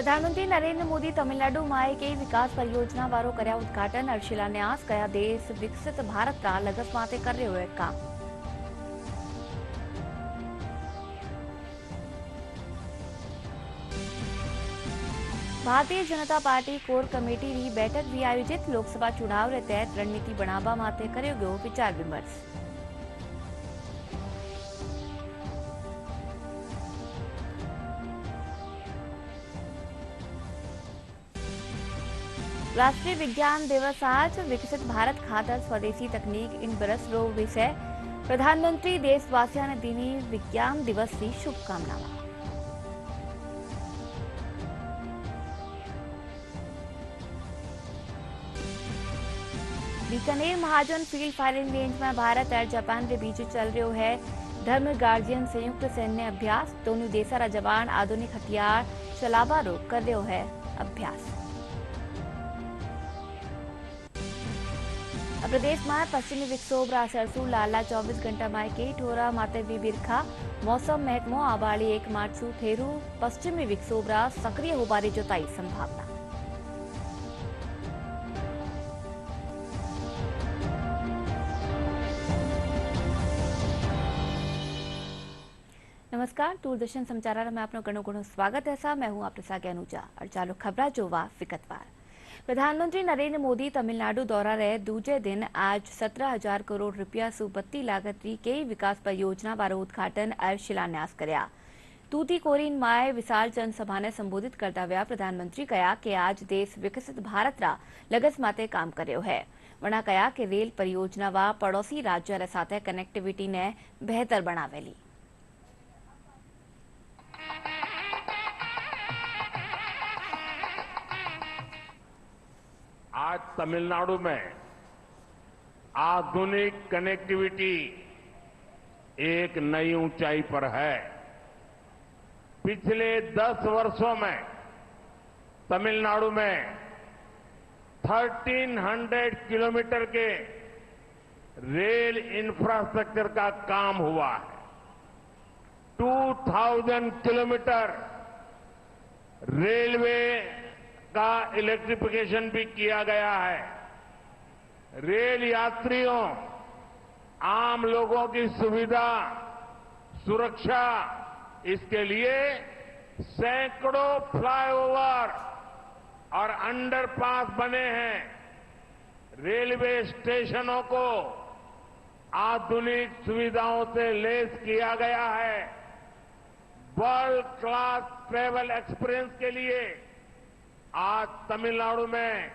प्रधानमंत्री नरेंद्र मोदी तमिलनाडु में कई विकास परियोजना वारो कर्या उद्घाटन और शिलान्यास कया देश विकसित भारत रा लगस माटे कर रह्यो है काम। Bharatiya Janata party core committee री बैठक भी आयोजित लोकसभा चुनाव रे तहत रणनीति बनावा माटे कर्यो गयो विचार विमर्श। राष्ट्रीय विज्ञान दिवस आज विकसित भारत खातर स्वदेशी तकनीक इन बरस रो विषय। प्रधानमंत्री देशवासियों ने दीनी विज्ञान दिवस की शुभकामनाएं। बीकानेर महाजन फील्ड फायरिंग रेंज में भारत और जापान के बीच चल रहा है धर्म गार्जियन संयुक्त सैन्य अभ्यास। दोनों देशों का जवान आधुनिक हथियार चलावा रो कर रहे है अभ्यास। प्रदेश में पश्चिमी विक्षोभ रा असर लाला 24 घंटा में कई ठोरा माते भी बिरखा। मौसम महकमो आबाड़ी 1 मार्च सु फेरू पश्चिमी विक्षोभ रा सक्रिय होबारी जोताई संभावना। नमस्कार, दूरदर्शन समाचार में आपनो घणो घणो स्वागत है। मैं हूं आपके साथ अनुजा और चालो खबरा जोवा विगतवार। प्रधानमंत्री नरेंद्र मोदी तमिलनाडु दौरा रहे दूजे दिन आज 17,000 करोड़ रुपया सु बत्ती लागत की कई विकास परियोजना वारो उद्घाटन और शिलान्यास कर्या। तूतीकोरिन माय विशाल जनसभा ने संबोधित करता हुआ प्रधानमंत्री कहा कि आज देश विकसित भारत रा लगस माटे काम कर्यो है। वणा कहा कि रेल परियोजना वा पड़ोसी राज्य रे साथे कनेक्टिविटी ने बेहतर बनावेली। आज तमिलनाडु में आधुनिक कनेक्टिविटी एक नई ऊंचाई पर है। पिछले 10 वर्षों में तमिलनाडु में 1300 किलोमीटर के रेल इंफ्रास्ट्रक्चर का काम हुआ है। 2000 किलोमीटर रेलवे का इलेक्ट्रिफिकेशन भी किया गया है। रेल यात्रियों, आम लोगों की सुविधा, सुरक्षा, इसके लिए सैकड़ों फ्लाईओवर और अंडरपास बने हैं। रेलवे स्टेशनों को आधुनिक सुविधाओं से लैस किया गया है। वर्ल्ड क्लास ट्रैवल एक्सपीरियंस के लिए आज तमिलनाडु में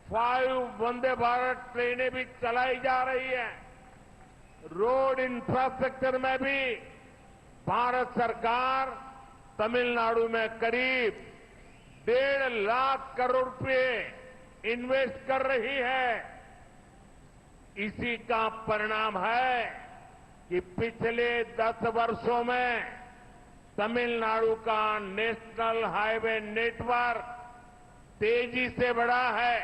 5 वंदे भारत ट्रेनें भी चलाई जा रही है। रोड इंफ्रास्ट्रक्चर में भी भारत सरकार तमिलनाडु में करीब 1.5 लाख करोड़ रुपए इन्वेस्ट कर रही है। इसी का परिणाम है कि पिछले 10 वर्षों में तमिलनाडु का नेशनल हाईवे नेटवर्क तेजी से बढ़ा है।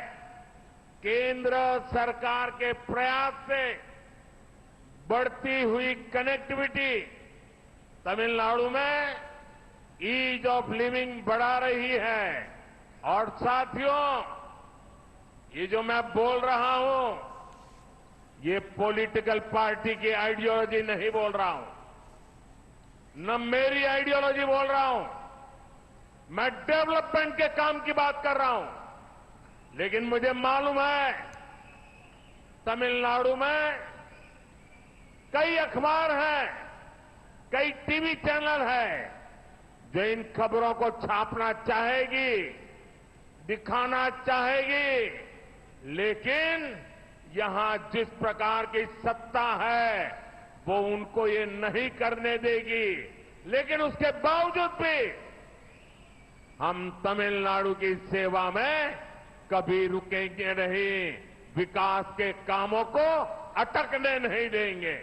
केंद्र सरकार के प्रयास से बढ़ती हुई कनेक्टिविटी तमिलनाडु में ईज ऑफ लिविंग बढ़ा रही है। और साथियों, ये जो मैं बोल रहा हूं, ये पॉलिटिकल पार्टी की आइडियोलॉजी नहीं बोल रहा हूं, न मेरी आइडियोलॉजी बोल रहा हूं। मैं डेवलपमेंट के काम की बात कर रहा हूं। लेकिन मुझे मालूम है तमिलनाडु में कई अखबार हैं, कई टीवी चैनल हैं जो इन खबरों को छापना चाहेगी, दिखाना चाहेगी। लेकिन यहां जिस प्रकार की सत्ता है वो उनको ये नहीं करने देगी। लेकिन उसके बावजूद भी हम तमिलनाडु की सेवा में कभी रुकेंगे नहीं, विकास के कामों को अटकने नहीं देंगे।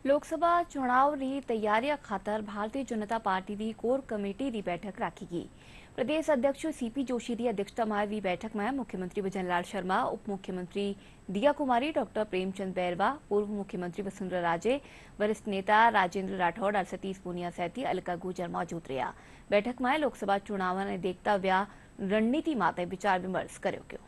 लोकसभा चुनावની તૈયારીઓ ખાતર ભારતીય જનતા પાર્ટીની કોર કમિટીની બેઠક રાખી ગઈ। प्रदेश अध्यक्ष सीपी जोशी की अध्यक्षता में हुई बैठक में मुख्यमंत्री भजनलाल शर्मा, उप मुख्यमंत्री दिया कुमारी, डॉक्टर प्रेमचंद बैरवा, पूर्व मुख्यमंत्री वसुंधरा राजे, वरिष्ठ नेता राजेंद्र राठौड़ और सतीश पूनिया सहित अलका गुर्जर मौजूद रहा। बैठक में लोकसभा चुनाव ने देखता हुआ रणनीति माटे विचार विमर्श कर्यो गयो।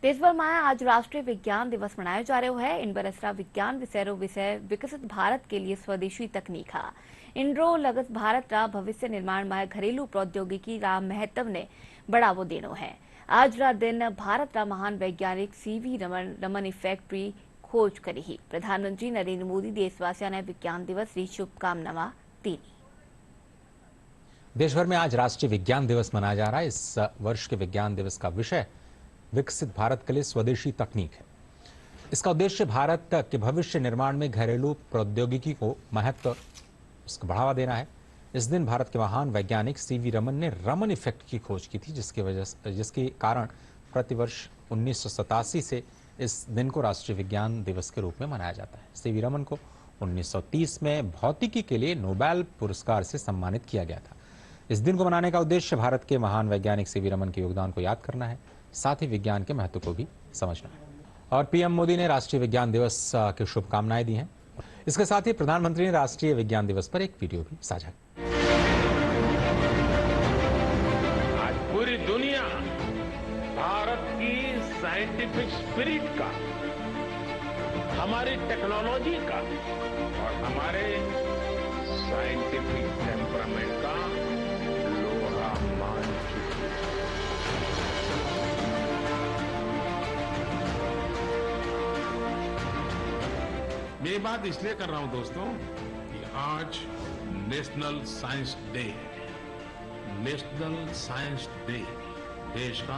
देशभर में आज राष्ट्रीय विज्ञान दिवस मनाया जा रहा है। इन बरसरा विज्ञान विषय विकसित भारत के लिए स्वदेशी तकनीक है। इंड्रो लगत भारत रा भविष्य निर्माण में घरेलू प्रौद्योगिकी रा महत्व ने बढ़ावो देनो है। आज रा दिन भारत रा महान वैज्ञानिक सीवी रमन इफेक्ट री खोज करी ही। प्रधानमंत्री नरेंद्र मोदी देशवासियों ने विज्ञान दिवस की शुभकामनाएं दी। देशभर में आज राष्ट्रीय विज्ञान दिवस मनाया जा रहा है। इस वर्ष के विज्ञान दिवस का विषय विकसित भारत के लिए स्वदेशी तकनीक है। इसका उद्देश्य भारत के भविष्य निर्माण में घरेलू प्रौद्योगिकी को महत्व उसको बढ़ावा देना है। इस दिन भारत के महान वैज्ञानिक सीवी रमन ने रमन इफेक्ट की खोज की थी, जिसके कारण प्रतिवर्ष 1987 से इस दिन को राष्ट्रीय विज्ञान दिवस के रूप में मनाया जाता है। सीवी रमन को 1930 में भौतिकी के लिए नोबेल पुरस्कार से सम्मानित किया गया था। इस दिन को मनाने का उद्देश्य भारत के महान वैज्ञानिक सीवी रमन के योगदान को याद करना है, साथ ही विज्ञान के महत्व को भी समझना है। और पीएम मोदी ने राष्ट्रीय विज्ञान दिवस की शुभकामनाएं दी हैं। इसके साथ ही प्रधानमंत्री ने राष्ट्रीय विज्ञान दिवस पर एक वीडियो भी साझा किया। आज पूरी दुनिया भारत की साइंटिफिक स्पिरिट का, हमारी टेक्नोलॉजी का और हमारे साइंटिफिक टेम्परामेंट का लोहा मान चुकी है। मैं ये बात इसलिए कर रहा हूं दोस्तों कि आज नेशनल साइंस डे है। नेशनल साइंस डे देश का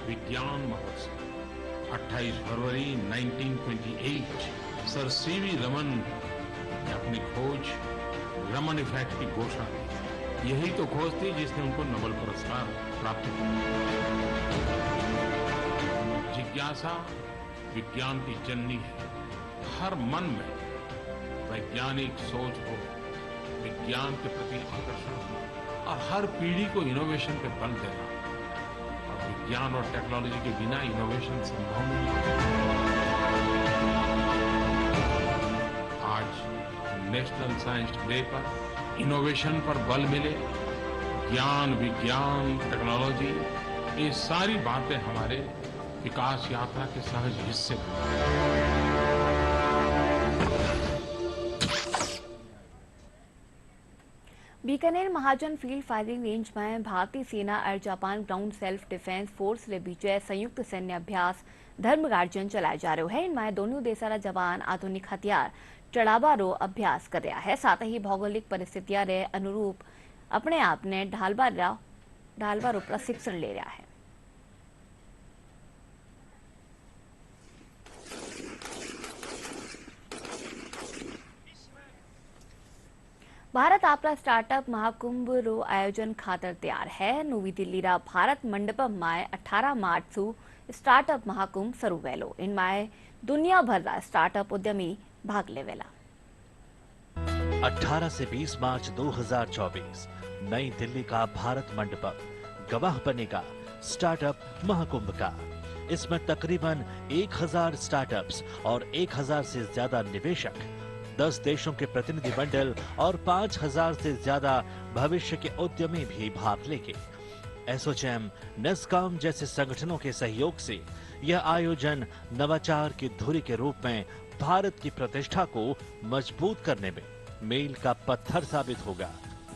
विज्ञान महोत्सव। 28 फरवरी 1928 सर सीवी रमन ने अपनी खोज रमन इफेक्ट की घोषणा की। यही तो खोज थी जिसने उनको नोबेल पुरस्कार प्राप्त किया। जिज्ञासा विज्ञान की जननी है। हर मन में वैज्ञानिक सोच हो, विज्ञान के प्रति आकर्षण हो और हर पीढ़ी को इनोवेशन पे बल देना। और विज्ञान और टेक्नोलॉजी के बिना इनोवेशन संभव नहीं है। आज नेशनल साइंस डे पर इनोवेशन पर बल मिले, ज्ञान, विज्ञान, टेक्नोलॉजी, ये सारी बातें हमारे विकास यात्रा के सहज हिस्से हैं। बीकानेर महाजन फील्ड फायरिंग रेंज में भारतीय सेना और Japan ground self defence force के बीच संयुक्त सैन्य अभ्यास धर्मगार्जन चलाया जा रहा है। इनमें दोनों देशों जवान आधुनिक हथियार चढ़ावारो अभ्यास कर रहा है। साथ ही भौगोलिक परिस्थितियों के अनुरूप अपने आप ने ढालवारो प्रशिक्षण ले रहा है। भारत आपला स्टार्टअप महाकुंभ रो आयोजन खातर तैयार है। नवी दिल्ली रा भारत मंडपम में 18 मार्च सु स्टार्टअप महाकुंभ शुरू वेलो। इनमें दुनिया भर रा स्टार्टअप उद्यमी भाग लेवेला। 18 से 20 मार्च 2024 नई दिल्ली का भारत मंडपम गवाह बनेगा स्टार्टअप महाकुंभ का। इसमें तकरीबन 1000 स्टार्टअप्स और 1000 से ज्यादा निवेशक, 10 देशों के प्रतिनिधि मंडल और 5000 से ज्यादा भविष्य के उद्यमी भी भाग लेंगे। एसोचैम, नेस्कॉम जैसे संगठनों के सहयोग से यह आयोजन नवाचार की धुरी के रूप में भारत की प्रतिष्ठा को मजबूत करने में मील का पत्थर साबित होगा।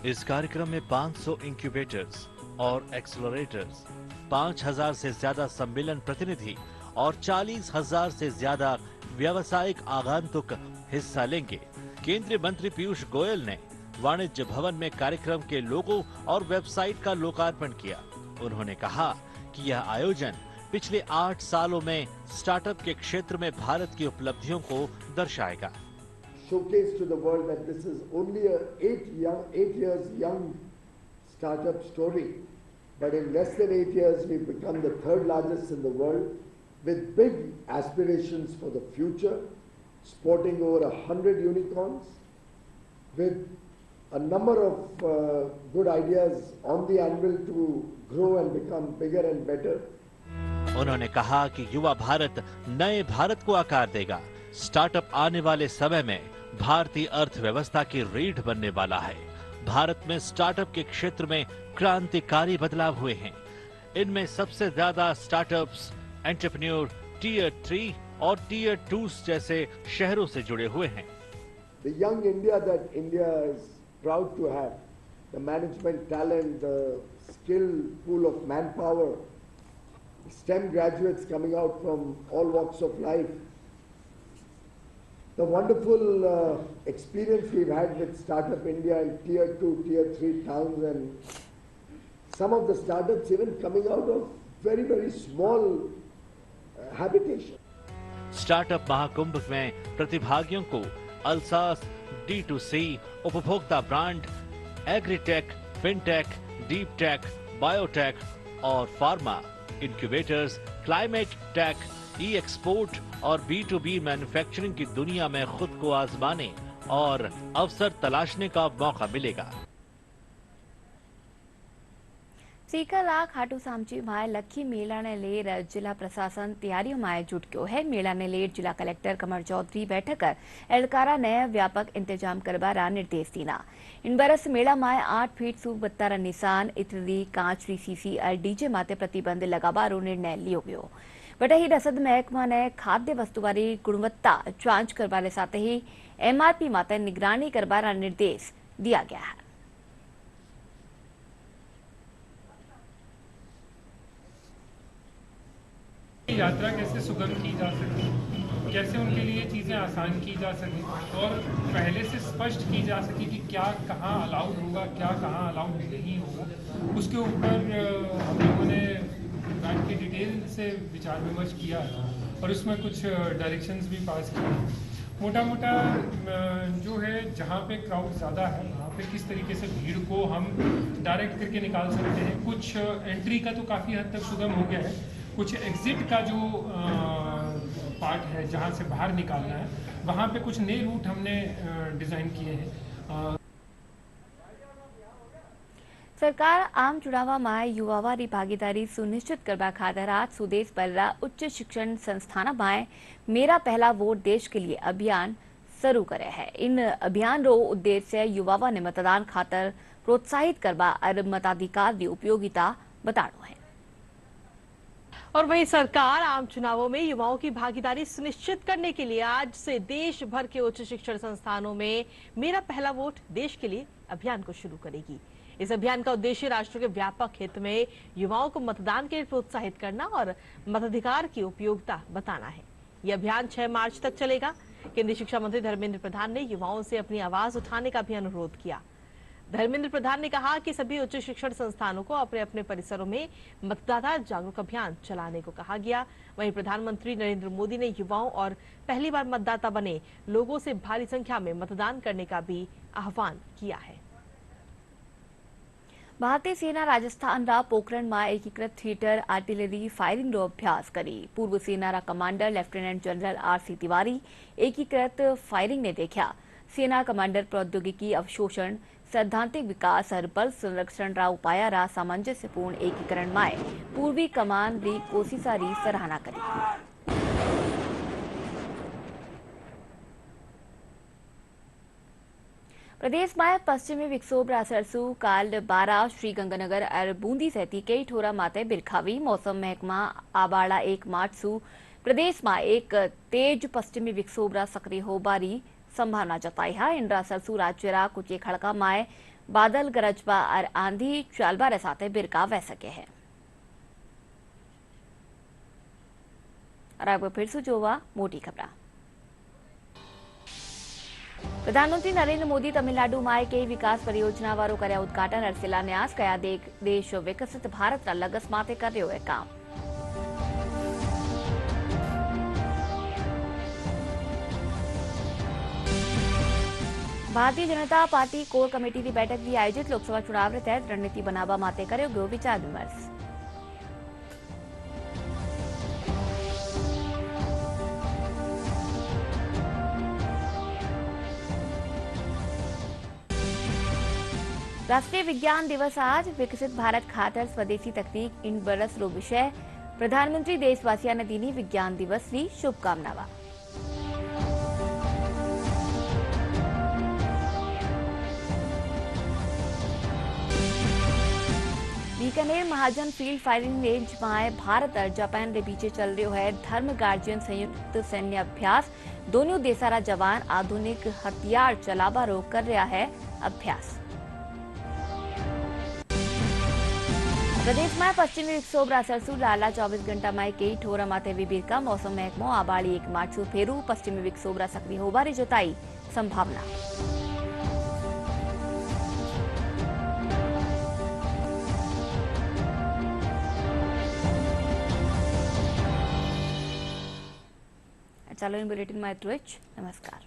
इस कार्यक्रम में 500 इंक्यूबेटर्स और एक्सेलरेटर्स, 5000 से ज्यादा सम्मेलन प्रतिनिधि और 40,000 से ज्यादा व्यावसायिक आगंतुक हिस्सा लेंगे। केंद्रीय मंत्री पीयूष गोयल ने वाणिज्य भवन में कार्यक्रम के लोगो और वेबसाइट का लोकार्पण किया। उन्होंने कहा कि यह आयोजन पिछले 8 सालों में स्टार्टअप के क्षेत्र में भारत की उपलब्धियों को दर्शाएगा। Showcase to the world that this is only a 8 years young startup story, but in less than 8 years we've become the 3rd largest in the world. with big aspirations for the future, sporting over 100 unicorns, with a number of good ideas on the anvil to grow and become bigger and better. उन्होंने कहा कि युवा भारत नए भारत को आकार देगा। Startup आने वाले समय में भारतीय अर्थव्यवस्था की रीढ़ बनने वाला है। भारत में स्टार्टअप के क्षेत्र में क्रांतिकारी बदलाव हुए हैं। इनमें सबसे ज्यादा स्टार्टअप्स एंटरप्रेन्योर टीयर 3 और टीयर 2 जैसे शहरों से जुड़े हुए हैं। The young India that India is proud to have, the management talent, the skill pool of manpower, STEM graduates coming out from all walks of life, the wonderful experience we've had with Startup India in tier 2, tier 3 towns, and some of the startups even coming out of very, very small habitation. Startup Mahakumbh में प्रतिभागियों को Alsace, D2C, उपभोक्ता brand, agritech, fintech, deep tech, biotech और pharma, incubators, climate take, ई export और B2B manufacturing की दुनिया में खुद को आजमाने और अवसर तलाशने का मौका मिलेगा। सीकर खाटू सामची माए लखी मेला ने लेर जिला प्रशासन तैयारियों माए जुट गयो है। मेला ने लेर जिला कलेक्टर कमर चौधरी बैठक कर एहलकारा ने व्यापक इंतजाम करवारा निर्देश दीना। इन बरस मेला माए 8 फीट सूख बत्तारा निशान, इतरी, कांच री सीसी और डीजे माते प्रतिबंध लगावारो निर्णय लियो गयो। वटही रसद महकमा ने खाद्य वस्तु वाली गुणवत्ता जांच करवाने साथ ही MRP माते निगरानी करवारा निर्देश दिया गया है। यात्रा कैसे सुगम की जा सके, कैसे उनके लिए चीज़ें आसान की जा सके और पहले से स्पष्ट की जा सके कि क्या कहाँ अलाउड होगा, क्या कहाँ अलाउड नहीं होगा। उसके ऊपर हम लोगों ने बैठ के डिटेल से विचार विमर्श किया और उसमें कुछ डायरेक्शंस भी पास किए। मोटा मोटा जो है जहाँ पे क्राउड ज़्यादा है वहाँ पे किस तरीके से भीड़ को हम डायरेक्ट करके निकाल सकते हैं। कुछ एंट्री का तो काफ़ी हद तक सुगम हो गया है, कुछ एग्जिट का जो पार्ट है जहाँ से बाहर निकालना है वहाँ पे कुछ नए रूट हमने डिज़ाइन किए हैं। सरकार आम चुनाव में युवावारी भागीदारी सुनिश्चित करवा खातर आज सुदेश पल्ला उच्च शिक्षण संस्थान में मेरा पहला वोट देश के लिए अभियान शुरू करे है। इन अभियान रो उद्देश्य युवावा ने मतदान खातर प्रोत्साहित करवा और मताधिकार की उपयोगिता बतानो है। और वहीं सरकार आम चुनावों में युवाओं की भागीदारी सुनिश्चित करने के लिए आज से देश भर के उच्च शिक्षण संस्थानों में मेरा पहला वोट देश के लिए अभियान को शुरू करेगी। इस अभियान का उद्देश्य राष्ट्र के व्यापक हित में युवाओं को मतदान के लिए प्रोत्साहित करना और मताधिकार की उपयोगिता बताना है। यह अभियान 6 मार्च तक चलेगा। केंद्रीय शिक्षा मंत्री धर्मेंद्र प्रधान ने युवाओं से अपनी आवाज उठाने का भी अनुरोध किया। धर्मेंद्र प्रधान ने कहा कि सभी उच्च शिक्षण संस्थानों को अपने अपने परिसरों में मतदाता जागरूक अभियान चलाने को कहा गया। वहीं प्रधानमंत्री नरेंद्र मोदी ने युवाओं और पहली बार मतदाता बने लोगों से भारी संख्या में मतदान करने का भी आह्वान किया है। भारतीय सेना राजस्थान रा पोखरण में एकीकृत थिएटर आर्टिलरी फायरिंग रो अभ्यास करी। पूर्व सेना रा commander lieutenant general RC Tiwari एकीकृत फायरिंग ने देखा। सेना कमांडर प्रौद्योगिकी अवशोषण, सैद्धांतिक विकास और बल संरक्षण रा उपाय रा सामंजस्यपूर्ण एकीकरण में पूर्वी कमान री कोशिशा री सराहना करी। प्रदेश में पश्चिमी विक्षोभ रा असरसु काल 12 श्रीगंगानगर और बूंदी सहित कई ठोरा माते बिरखावी। मौसम महकमा आबाड़ा 1 मार्च सु प्रदेश में एक तेज पश्चिमी विक्षोभ रा सक्रिय होबारी संभावना जताई है। इन असरसु राज्य रा कुछ एक हड़का माए बादल गरजबा और आंधी चालबा रे साथे बिरका वह सके है। और अब फिर से जोवा मोटी खबरा। प्रधानमंत्री नरेंद्र मोदी तमिलनाडु में कई विकास परियोजना वारो कर्या उद्घाटन और शिलान्यास कया। देश विकसित भारत रा लगस माते कर रह्यो है काम। Bharatiya Janata party core committee की बैठक भी आयोजित। लोकसभा चुनाव रे तहत रणनीति बनावा माते कर्यो गयो विचार विमर्श। राष्ट्रीय विज्ञान दिवस आज विकसित भारत खातर स्वदेशी तकनीक इन बरसरो विषय प्रधानमंत्री देशवासियों ने दीनी विज्ञान दिवस की शुभकामनावां। बीकानेर महाजन फील्ड फायरिंग रेंज में भारत और जापान के बीच चल रहा है धर्म गार्जियन संयुक्त सैन्य अभ्यास। दोनों देशा जवान आधुनिक हथियार चलावा रोक कर रहा है अभ्यास। प्रदेश में पश्चिमी विक्षोभ असरसु लाला 24 घंटा में कई ठोरा माथे विभीरका मौसम महकमो आबाड़ी 1 मार्च फेरू पश्चिमी विक्षोभ सक्रिय होवारी जताई संभावना। ચાલો इन बुलेटिन में એટલું જ। नमस्कार।